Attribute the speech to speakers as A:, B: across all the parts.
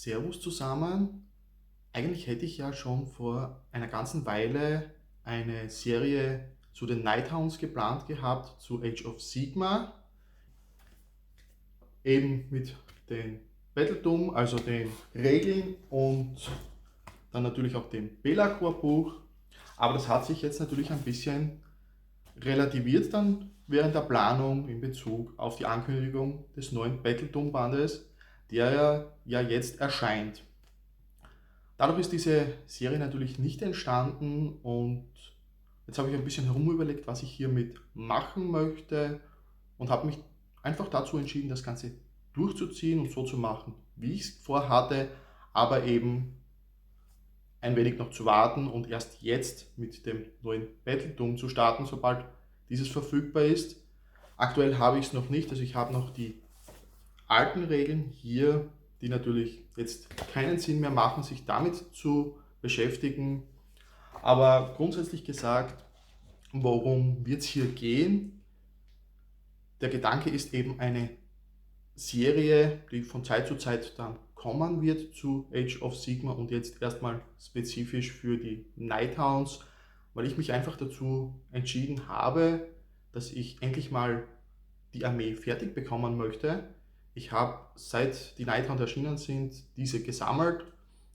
A: Servus zusammen. Eigentlich hätte ich ja schon vor einer ganzen Weile eine Serie zu den Nighthounds geplant gehabt, zu Age of Sigmar, eben mit den Battledom, also den Regeln und dann natürlich auch dem Belacor-Buch. Aber das hat sich jetzt natürlich ein bisschen relativiert dann während der Planung in Bezug auf die Ankündigung des neuen Battledom-Bandes, der ja jetzt erscheint. Dadurch ist diese Serie natürlich nicht entstanden und jetzt habe ich ein bisschen herumüberlegt, was ich hiermit machen möchte und habe mich einfach dazu entschieden, das Ganze durchzuziehen und so zu machen, wie ich es vorhatte, aber eben ein wenig noch zu warten und erst jetzt mit dem neuen Battledom zu starten, sobald dieses verfügbar ist. Aktuell habe ich es noch nicht, also ich habe noch die alten Regeln hier, die natürlich jetzt keinen Sinn mehr machen, sich damit zu beschäftigen. Aber grundsätzlich gesagt, worum wird es hier gehen? Der Gedanke ist eben eine Serie, die von Zeit zu Zeit dann kommen wird zu Age of Sigmar und jetzt erstmal spezifisch für die Nighthounds, weil ich mich einfach dazu entschieden habe, dass ich endlich mal die Armee fertig bekommen möchte. Ich habe, seit die Nighthound erschienen sind, diese gesammelt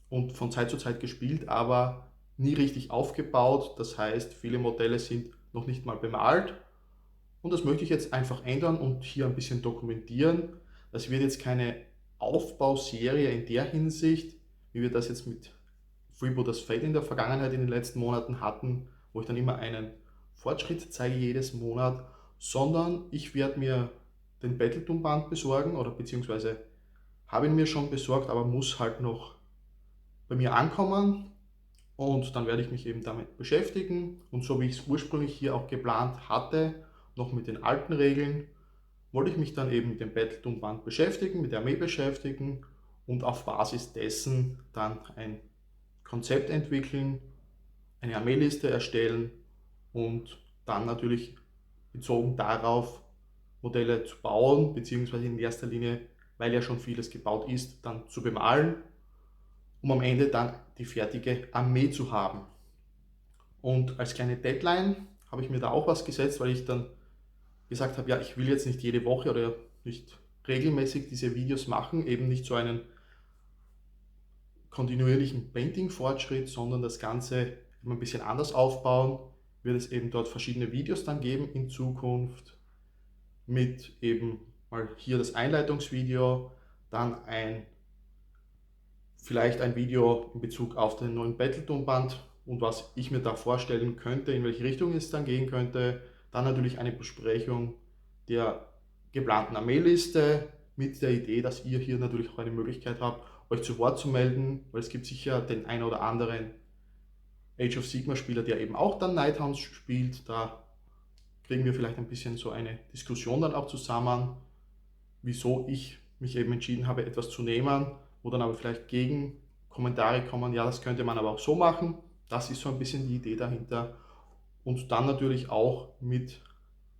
A: und von Zeit zu Zeit gespielt, aber nie richtig aufgebaut. Das heißt, viele Modelle sind noch nicht mal bemalt. Und das möchte ich jetzt einfach ändern und hier ein bisschen dokumentieren. Das wird jetzt keine Aufbauserie in der Hinsicht, wie wir das jetzt mit Freebooters Fate in der Vergangenheit in den letzten Monaten hatten, wo ich dann immer einen Fortschritt zeige jedes Monat, sondern ich werde mir den Battledoom-Band besorgen oder beziehungsweise habe ihn mir schon besorgt, aber muss halt noch bei mir ankommen und dann werde ich mich eben damit beschäftigen und so wie ich es ursprünglich hier auch geplant hatte, noch mit den alten Regeln, wollte ich mich dann eben mit dem Battledoom-Band beschäftigen, mit der Armee beschäftigen und auf Basis dessen dann ein Konzept entwickeln, eine Armeeliste erstellen und dann natürlich bezogen darauf Modelle zu bauen, beziehungsweise in erster Linie, weil ja schon vieles gebaut ist, dann zu bemalen, um am Ende dann die fertige Armee zu haben. Und als kleine Deadline habe ich mir da auch was gesetzt, weil ich dann gesagt habe, ja, ich will jetzt nicht jede Woche oder nicht regelmäßig diese Videos machen, eben nicht so einen kontinuierlichen Painting-Fortschritt, sondern das Ganze ein bisschen anders aufbauen, wird es eben dort verschiedene Videos dann geben in Zukunft mit eben mal hier das Einleitungsvideo, dann vielleicht ein Video in Bezug auf den neuen Battledoom-Band und was ich mir da vorstellen könnte, in welche Richtung es dann gehen könnte. Dann natürlich eine Besprechung der geplanten Armeeliste mit der Idee, dass ihr hier natürlich auch eine Möglichkeit habt, euch zu Wort zu melden, weil es gibt sicher den ein oder anderen Age of Sigmar Spieler, der eben auch dann Nighthounds spielt. Da kriegen wir vielleicht ein bisschen so eine Diskussion dann auch zusammen, wieso ich mich eben entschieden habe, etwas zu nehmen, wo dann aber vielleicht Gegenkommentare kommen, ja, das könnte man aber auch so machen. Das ist so ein bisschen die Idee dahinter. Und dann natürlich auch mit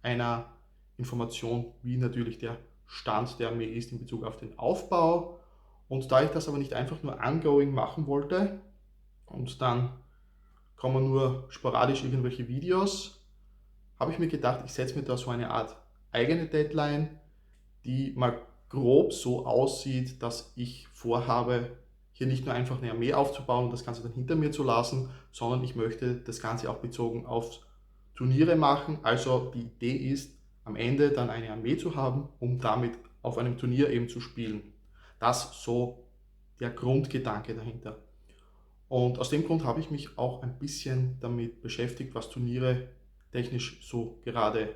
A: einer Information, wie natürlich der Stand der Armee ist in Bezug auf den Aufbau. Und da ich das aber nicht einfach nur ongoing machen wollte und dann kommen nur sporadisch irgendwelche Videos, habe ich mir gedacht, ich setze mir da so eine Art eigene Deadline, die mal grob so aussieht, dass ich vorhabe, hier nicht nur einfach eine Armee aufzubauen und das Ganze dann hinter mir zu lassen, sondern ich möchte das Ganze auch bezogen auf Turniere machen. Also die Idee ist, am Ende dann eine Armee zu haben, um damit auf einem Turnier eben zu spielen. Das ist so der Grundgedanke dahinter. Und aus dem Grund habe ich mich auch ein bisschen damit beschäftigt, was Turniere technisch so gerade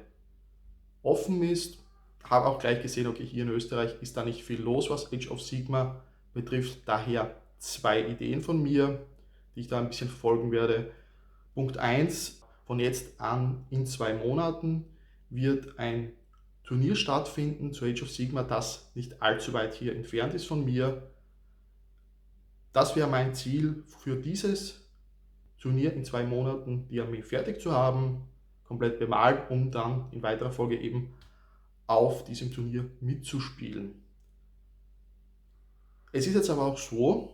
A: offen ist. Habe auch gleich gesehen, okay, hier in Österreich ist da nicht viel los, was Age of Sigmar betrifft. Daher zwei Ideen von mir, die ich da ein bisschen verfolgen werde. Punkt eins: Von jetzt an in 2 Monaten wird ein Turnier stattfinden zu Age of Sigmar, das nicht allzu weit hier entfernt ist von mir. Das wäre mein Ziel für dieses Turnier in 2 Monaten, die Armee fertig zu haben, komplett bemalt, um dann in weiterer Folge eben auf diesem Turnier mitzuspielen. Es ist jetzt aber auch so,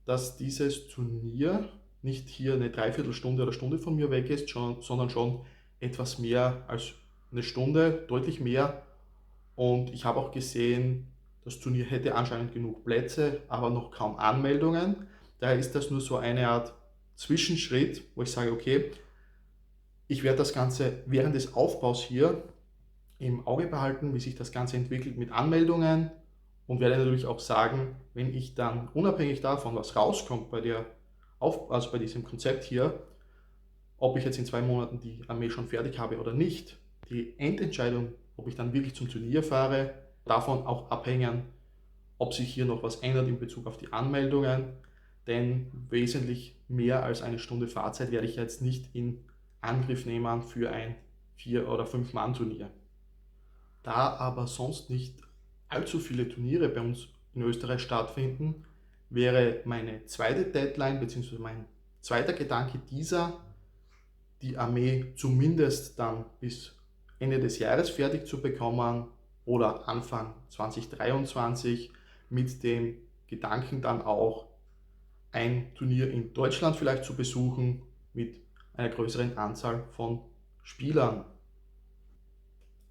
A: dass dieses Turnier nicht hier eine Dreiviertelstunde oder Stunde von mir weg ist, sondern schon etwas mehr als eine Stunde, deutlich mehr. Und ich habe auch gesehen, das Turnier hätte anscheinend genug Plätze, aber noch kaum Anmeldungen. Daher ist das nur so eine Art Zwischenschritt, wo ich sage, okay, ich werde das Ganze während des Aufbaus hier im Auge behalten, wie sich das Ganze entwickelt mit Anmeldungen und werde natürlich auch sagen, wenn ich dann unabhängig davon, was rauskommt also bei diesem Konzept hier, ob ich jetzt in 2 Monaten die Armee schon fertig habe oder nicht, die Endentscheidung, ob ich dann wirklich zum Turnier fahre, davon auch abhängen, ob sich hier noch was ändert in Bezug auf die Anmeldungen, denn wesentlich mehr als eine Stunde Fahrzeit werde ich jetzt nicht in Angriff nehmen für ein 4- oder 5-Mann-Turnier. Da aber sonst nicht allzu viele Turniere bei uns in Österreich stattfinden, wäre meine zweite Deadline bzw. mein zweiter Gedanke dieser, die Armee zumindest dann bis Ende des Jahres fertig zu bekommen oder Anfang 2023 mit dem Gedanken dann auch ein Turnier in Deutschland vielleicht zu besuchen mit einer größeren Anzahl von Spielern.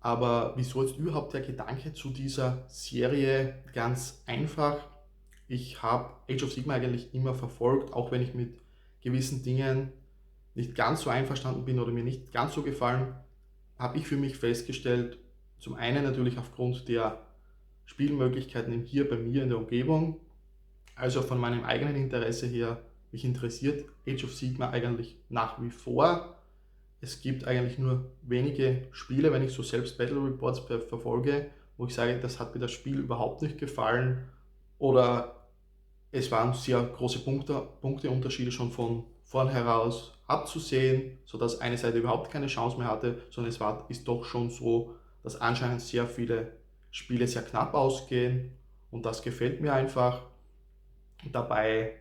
A: Aber wieso jetzt überhaupt der Gedanke zu dieser Serie? Ganz einfach. Ich habe Age of Sigmar eigentlich immer verfolgt, auch wenn ich mit gewissen Dingen nicht ganz so einverstanden bin oder mir nicht ganz so gefallen, habe ich für mich festgestellt, zum einen natürlich aufgrund der Spielmöglichkeiten hier bei mir in der Umgebung, also von meinem eigenen Interesse her, mich interessiert Age of Sigmar eigentlich nach wie vor. Es gibt eigentlich nur wenige Spiele, wenn ich so selbst Battle Reports verfolge, wo ich sage, das hat mir das Spiel überhaupt nicht gefallen oder es waren sehr große Punkteunterschiede schon von vornherein abzusehen, sodass eine Seite überhaupt keine Chance mehr hatte, sondern ist doch schon so, dass anscheinend sehr viele Spiele sehr knapp ausgehen und das gefällt mir einfach dabei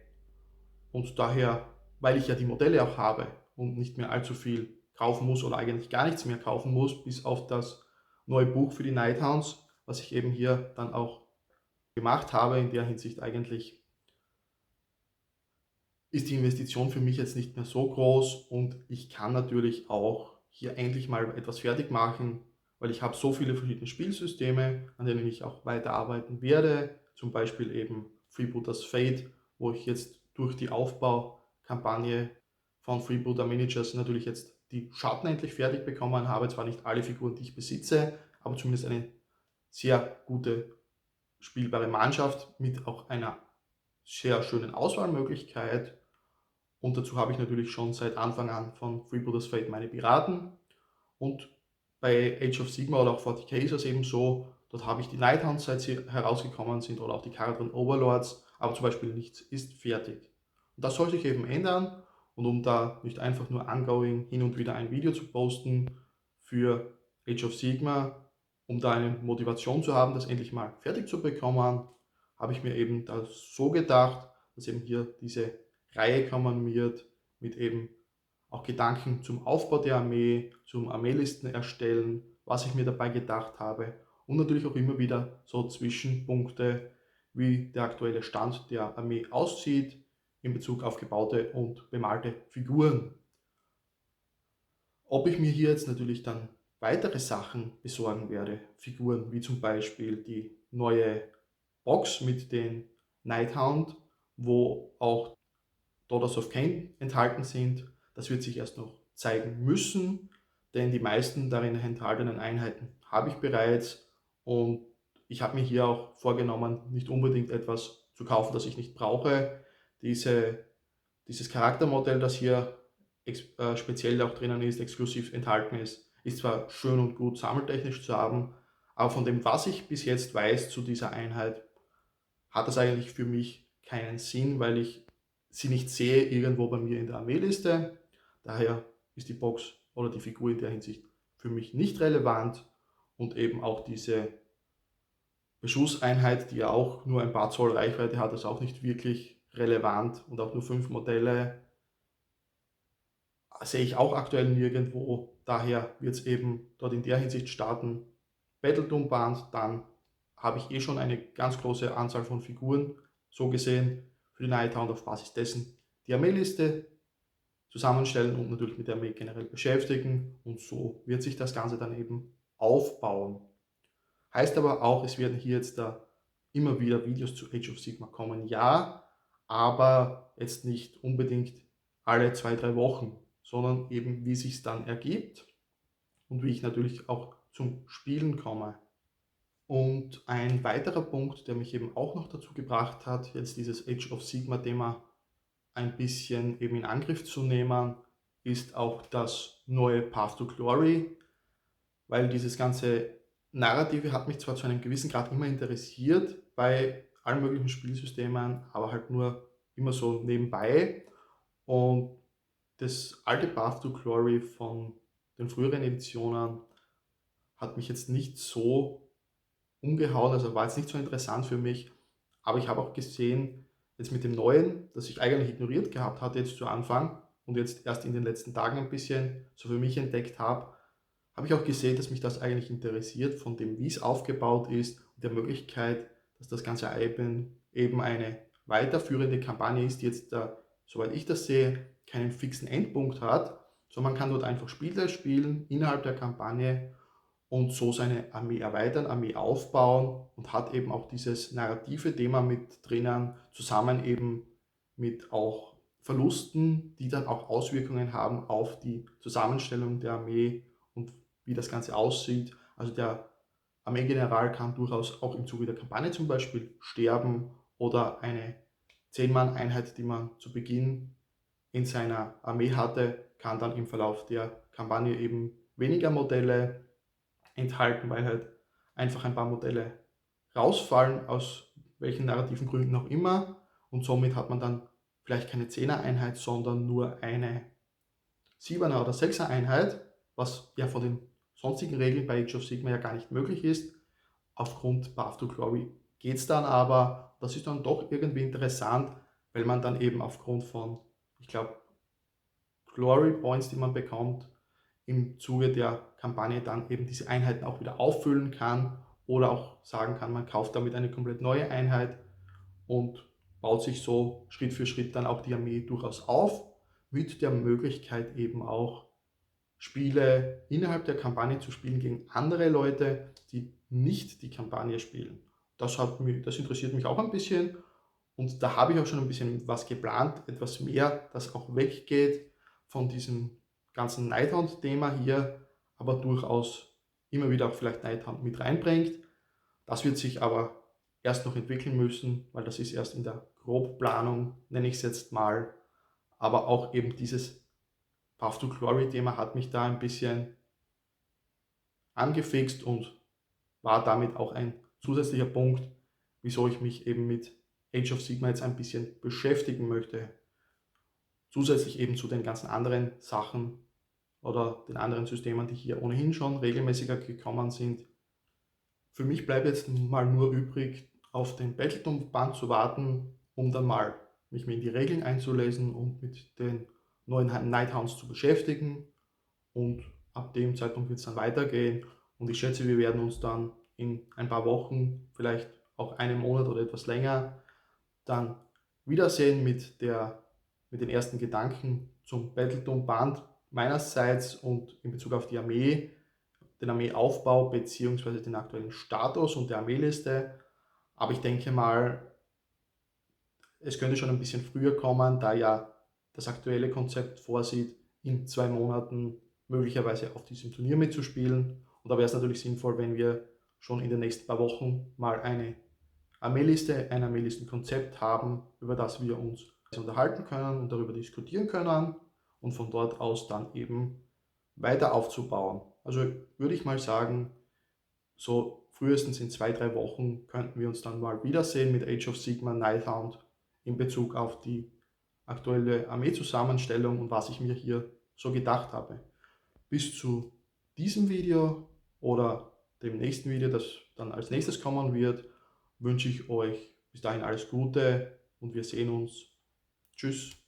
A: und daher, weil ich ja die Modelle auch habe und nicht mehr allzu viel kaufen muss oder eigentlich gar nichts mehr kaufen muss, bis auf das neue Buch für die Nighthounds, was ich eben hier dann auch gemacht habe, in der Hinsicht eigentlich ist die Investition für mich jetzt nicht mehr so groß und ich kann natürlich auch hier endlich mal etwas fertig machen, weil ich habe so viele verschiedene Spielsysteme, an denen ich auch weiterarbeiten werde, zum Beispiel eben Freebooters Fate, wo ich jetzt durch die Aufbaukampagne von Freebooter Miniatures natürlich jetzt die Schatten endlich fertig bekommen habe, zwar nicht alle Figuren, die ich besitze, aber zumindest eine sehr gute spielbare Mannschaft mit auch einer sehr schönen Auswahlmöglichkeit und dazu habe ich natürlich schon seit Anfang an von Freebooters Fate meine Piraten. Und bei Age of Sigmar oder auch 40k ist es eben so, dort habe ich die Nighthounds, seit sie herausgekommen sind, oder auch die Kharadron Overlords, aber zum Beispiel nichts ist fertig. Und das soll sich eben ändern. Und um da nicht einfach nur ongoing hin und wieder ein Video zu posten für Age of Sigmar, um da eine Motivation zu haben, das endlich mal fertig zu bekommen, habe ich mir eben das so gedacht, dass eben hier diese Reihe kommen wird mit eben auch Gedanken zum Aufbau der Armee, zum Armeelisten erstellen, was ich mir dabei gedacht habe und natürlich auch immer wieder so Zwischenpunkte, wie der aktuelle Stand der Armee aussieht in Bezug auf gebaute und bemalte Figuren. Ob ich mir hier jetzt natürlich dann weitere Sachen besorgen werde, Figuren wie zum Beispiel die neue Box mit den Nighthound, wo auch Daughters of Cain enthalten sind. Das wird sich erst noch zeigen müssen, denn die meisten darin enthaltenen Einheiten habe ich bereits und ich habe mir hier auch vorgenommen, nicht unbedingt etwas zu kaufen, das ich nicht brauche. Dieses Charaktermodell, das hier speziell auch drinnen ist, exklusiv enthalten ist zwar schön und gut sammeltechnisch zu haben, aber von dem, was ich bis jetzt weiß zu dieser Einheit, hat das eigentlich für mich keinen Sinn, weil ich sie nicht sehe irgendwo bei mir in der Armeeliste. Daher ist die Box oder die Figur in der Hinsicht für mich nicht relevant und eben auch diese Beschusseinheit, die ja auch nur ein paar Zoll Reichweite hat, ist auch nicht wirklich relevant und auch nur 5 Modelle sehe ich auch aktuell nirgendwo. Daher wird es eben dort in der Hinsicht starten. Battledoom Band, dann habe ich eh schon eine ganz große Anzahl von Figuren so gesehen für die Nighthound auf Basis dessen die Armeeliste zusammenstellen und natürlich mit der Armee generell beschäftigen, und so wird sich das Ganze dann eben aufbauen. Heißt aber auch, es werden hier jetzt da immer wieder Videos zu Age of Sigmar kommen, ja, aber jetzt nicht unbedingt alle 2-3 Wochen, sondern eben wie sich es dann ergibt und wie ich natürlich auch zum Spielen komme. Und ein weiterer Punkt, der mich eben auch noch dazu gebracht hat, jetzt dieses Age of Sigmar Thema ein bisschen eben in Angriff zu nehmen, ist auch das neue Path to Glory, weil dieses ganze Narrative hat mich zwar zu einem gewissen Grad immer interessiert bei allen möglichen Spielsystemen, aber halt nur immer so nebenbei, und das alte Path to Glory von den früheren Editionen hat mich jetzt nicht so umgehauen, also war jetzt nicht so interessant für mich, aber ich habe auch gesehen, jetzt mit dem neuen, das ich eigentlich ignoriert gehabt hatte jetzt zu Anfang und jetzt erst in den letzten Tagen ein bisschen so für mich entdeckt habe, habe ich auch gesehen, dass mich das eigentlich interessiert, von dem, wie es aufgebaut ist und der Möglichkeit, dass das Ganze eben eine weiterführende Kampagne ist, die jetzt, soweit ich das sehe, keinen fixen Endpunkt hat, sondern man kann dort einfach Spiele spielen innerhalb der Kampagne und so seine Armee erweitern, Armee aufbauen, und hat eben auch dieses narrative Thema mit drinnen, zusammen eben mit auch Verlusten, die dann auch Auswirkungen haben auf die Zusammenstellung der Armee und wie das Ganze aussieht. Also der Armeegeneral kann durchaus auch im Zuge der Kampagne zum Beispiel sterben, oder eine 10-Mann-Einheit, die man zu Beginn in seiner Armee hatte, kann dann im Verlauf der Kampagne eben weniger Modelle enthalten, weil halt einfach ein paar Modelle rausfallen, aus welchen narrativen Gründen auch immer, und somit hat man dann vielleicht keine 10er-Einheit, sondern nur eine 7er- oder 6er-Einheit, was ja von den sonstigen Regeln bei Age of Sigmar ja gar nicht möglich ist. Aufgrund Path to Glory geht es dann aber. Das ist dann doch irgendwie interessant, weil man dann eben aufgrund von, ich glaube, Glory Points, die man bekommt, im Zuge der Kampagne dann eben diese Einheiten auch wieder auffüllen kann, oder auch sagen kann, man kauft damit eine komplett neue Einheit und baut sich so Schritt für Schritt dann auch die Armee durchaus auf, mit der Möglichkeit eben auch Spiele innerhalb der Kampagne zu spielen gegen andere Leute, die nicht die Kampagne spielen. Das interessiert mich auch ein bisschen, und da habe ich auch schon ein bisschen was geplant, etwas mehr, das auch weggeht von diesem ganzen Nighthound-Thema hier, aber durchaus immer wieder auch vielleicht Nighthound mit reinbringt. Das wird sich aber erst noch entwickeln müssen, weil das ist erst in der Grobplanung, nenne ich es jetzt mal. Aber auch eben dieses Path to Glory-Thema hat mich da ein bisschen angefixt und war damit auch ein zusätzlicher Punkt, wieso ich mich eben mit Age of Sigmar jetzt ein bisschen beschäftigen möchte. Zusätzlich eben zu den ganzen anderen Sachen oder den anderen Systemen, die hier ohnehin schon regelmäßiger gekommen sind. Für mich bleibt jetzt mal nur übrig, auf den Battletome-Band zu warten, um dann mal mich in die Regeln einzulesen und mit den neuen Nighthounds zu beschäftigen. Und ab dem Zeitpunkt wird es dann weitergehen. Und ich schätze, wir werden uns dann in ein paar Wochen, vielleicht auch einen Monat oder etwas länger, dann wiedersehen mit den ersten Gedanken zum Battletome-Band meinerseits und in Bezug auf die Armee, den Armeeaufbau bzw. den aktuellen Status und der Armeeliste. Aber ich denke mal, es könnte schon ein bisschen früher kommen, da ja das aktuelle Konzept vorsieht, in 2 Monaten möglicherweise auf diesem Turnier mitzuspielen. Und da wäre es natürlich sinnvoll, wenn wir schon in den nächsten paar Wochen mal eine Armeeliste, ein Armeelistenkonzept haben, über das wir uns unterhalten können und darüber diskutieren können und von dort aus dann eben weiter aufzubauen. Also würde ich mal sagen, so frühestens in 2-3 Wochen könnten wir uns dann mal wiedersehen mit Age of Sigmar Nighthound in Bezug auf die aktuelle Armeezusammenstellung und was ich mir hier so gedacht habe. Bis zu diesem Video oder dem nächsten Video, das dann als nächstes kommen wird, wünsche ich euch bis dahin alles Gute und wir sehen uns. Tschüss.